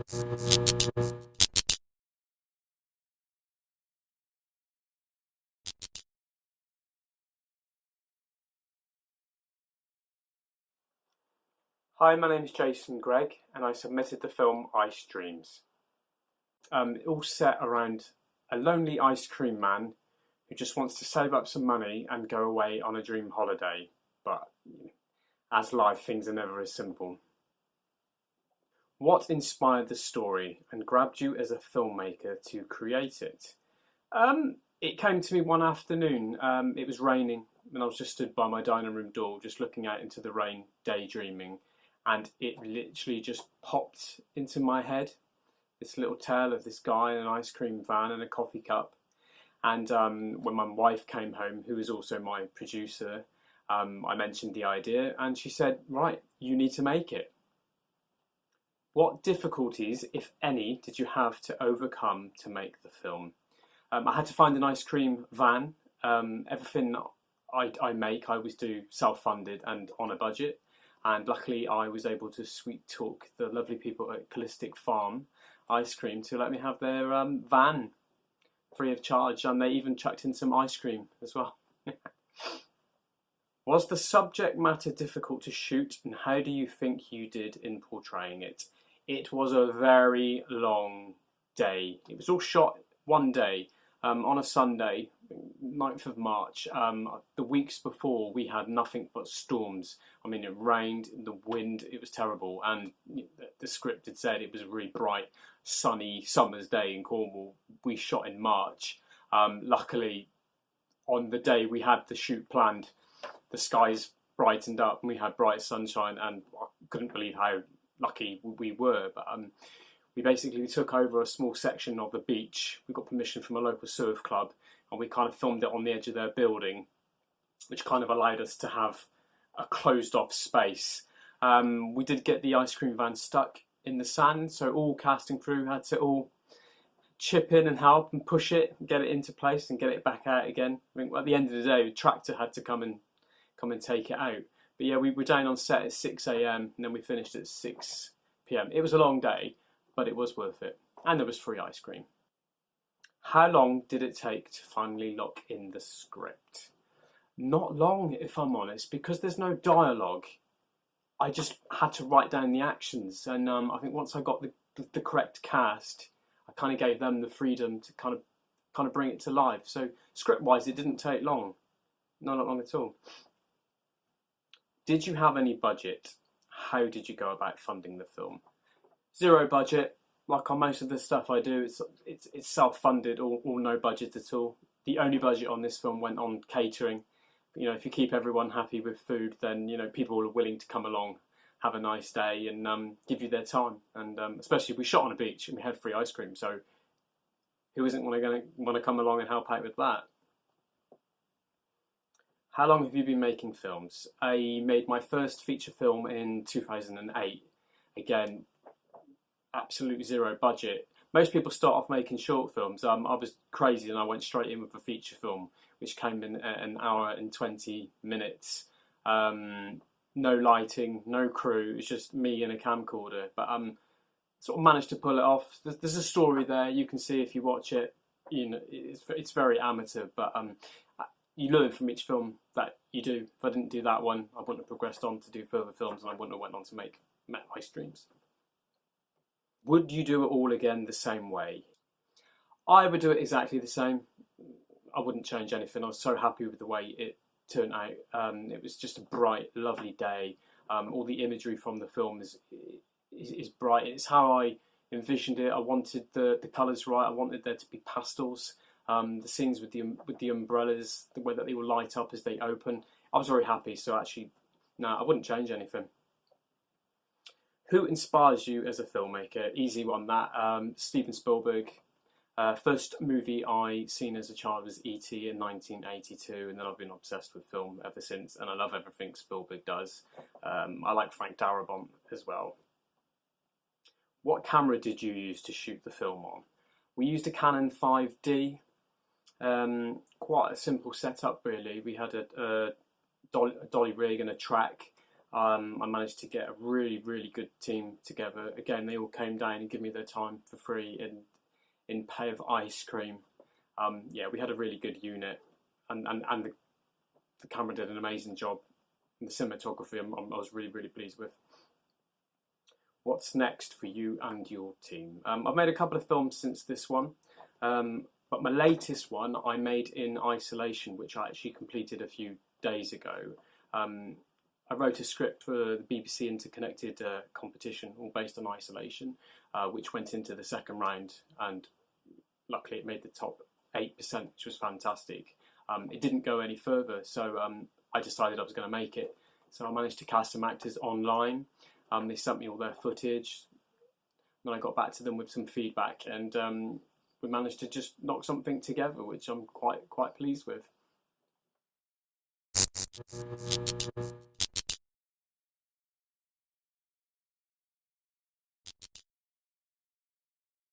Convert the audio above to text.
Hi, my name is Jason Gregg, and I submitted the film Ice Dreams. It all set around a lonely ice cream man who just wants to save up some money and go away on a dream holiday. But as life, things are never as simple. What inspired the story and grabbed you as a filmmaker to create it? It came to me one afternoon. It was raining, and I was just stood by my dining room door, just looking out into the rain, daydreaming, and it literally just popped into my head. This little tale of this guy in an ice cream van and a coffee cup. And when my wife came home, who is also my producer, I mentioned the idea, and she said, "Right, you need to make it." What difficulties, if any, did you have to overcome to make the film? I had to find an ice cream van. Everything I make, I always do self-funded and on a budget. And luckily, I was able to sweet talk the lovely people at Callistic Farm Ice Cream to let me have their van free of charge, and they even chucked in some ice cream as well. Was the subject matter difficult to shoot, and how do you think you did in portraying it? It was a very long day. It was all shot one day on a Sunday, 9th of March. The weeks before, we had nothing but storms. I mean, it rained, the wind, it was terrible. And the script had said it was a really bright, sunny summer's day in Cornwall. We shot in March. Luckily, on the day we had the shoot planned, the skies brightened up and we had bright sunshine, and I couldn't believe how lucky we were. But we basically took over a small section of the beach. We got permission from a local surf club, and we kind of filmed it on the edge of their building, which kind of allowed us to have a closed off space. We did get the ice cream van stuck in the sand, so all casting crew had to all chip in and help and push it, get it into place and get it back out again. I mean, at the end of the day, the tractor had to come and take it out. But yeah, we were down on set at 6 a.m. and then we finished at 6 p.m. It was a long day, but it was worth it. And there was free ice cream. How long did it take to finally lock in the script? Not long, if I'm honest, because there's no dialogue. I just had to write down the actions, and I think once I got the correct cast, I kind of gave them the freedom to kind of bring it to life. So script-wise, it didn't take long. No, not long at all. Did you have any budget? How did you go about funding the film? Zero budget. Like on most of the stuff I do, it's self-funded or no budget at all. The only budget on this film went on catering. You know, if you keep everyone happy with food, then people are willing to come along, have a nice day, and give you their time. And especially we shot on a beach and we had free ice cream, so who isn't going to want to come along and help out with that? How long have you been making films? I made my first feature film in 2008. Again, absolute zero budget. Most people start off making short films. I was crazy and I went straight in with a feature film, which came in an hour and 20 minutes. No lighting, no crew. It was just me and a camcorder. But sort of managed to pull it off. There's a story there. You can see if you watch it. It's very amateur, but you learn from each film that you do. If I didn't do that one, I wouldn't have progressed on to do further films, and I wouldn't have went on to make Ice Dreams. Would you do it all again the same way? I would do it exactly the same. I wouldn't change anything. I was so happy with the way it turned out. It was just a bright, lovely day. All the imagery from the film is bright. It's how I envisioned it. I wanted the colours right. I wanted there to be pastels. The scenes with the umbrellas, the way that they will light up as they open. I was very happy. So actually, no, I wouldn't change anything. Who inspires you as a filmmaker? Easy one, that. Steven Spielberg. First movie I seen as a child was E.T. in 1982, and then I've been obsessed with film ever since, and I love everything Spielberg does. I like Frank Darabont as well. What camera did you use to shoot the film on? We used a Canon 5D. Quite a simple setup, really. We had a dolly rig and a track. I managed to get a really, really good team together. Again, they all came down and gave me their time for free in pay of ice cream. Yeah, we had a really good unit, and the camera did an amazing job. And the cinematography, I was really, really pleased with. What's next for you and your team? I've made a couple of films since this one, but my latest one I made in isolation, which I actually completed a few days ago. I wrote a script for the BBC Interconnected competition, all based on isolation, which went into the second round, and luckily it made the top 8%, which was fantastic. It didn't go any further, so I decided I was going to make it. So I managed to cast some actors online. They sent me all their footage. Then I got back to them with some feedback, and we managed to just knock something together, which I'm quite pleased with.